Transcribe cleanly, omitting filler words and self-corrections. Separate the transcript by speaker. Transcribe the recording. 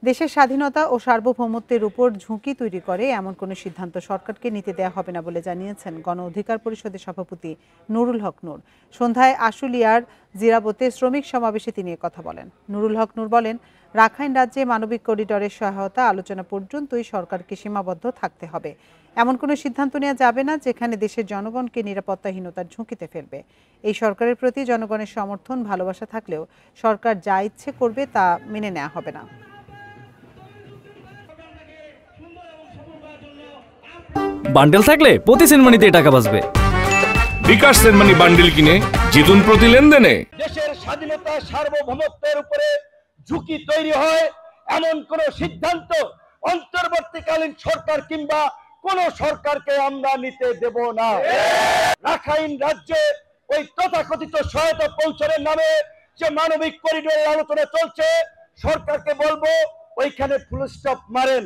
Speaker 1: দেশের স্বাধীনতা ও সার্বভৌমত্বের উপর ঝুঁকি তৈরি করে এমন কোনো সিদ্ধান্ত সরকারকে নিতে দেয়া হবে না বলে জানিয়েছেন গণ অধিকার পরিষদের সভাপতি নুরুল হক নূর। সন্ধ্যায় আশুলিয়ার জিরাবতে শ্রমিক সমাবেশে তিনি কথা বলেন। নুরুল হক নূর বলেন, রাখাইন রাজ্যে মানবিক করিডোরের সহায়তা আলোচনা পর্যন্তই সরকারকে সীমাবদ্ধ থাকতে হবে। এমন কোনো সিদ্ধান্ত নেওয়া যাবে না যেখানে দেশের জনগণকে নিরাপত্তাহীনতার ঝুঁকিতে ফেলবে। এই সরকারের প্রতি জনগণের সমর্থন ভালোবাসা থাকলেও সরকার যা ইচ্ছে করবে তা মেনে নেওয়া হবে না।
Speaker 2: বান্ডেল থাকলে প্রতি সেনমানিতে টাকা বাঁচবে।
Speaker 3: বিকাশ সেনমানি বান্ডেল কিনে জিতুন প্রতি লেনদেনে।
Speaker 4: দেশের স্বাধীনতা সার্বভৌমত্বের উপরে ঝুঁকি তৈরি হয় এমন কোন সিদ্ধান্ত অন্তর্বর্তীকালীন সরকার কিংবা কোন সরকারকে আমরা নিতে দেব না। রাখাইন রাজ্যে ওই তথাকথিত সহায়তা পৌঁছানোর নামে যে মানবিক করিডোরের আলোচনা চলছে, সরকারকে বলবো ওইখানে ফুল স্টপ মারেন।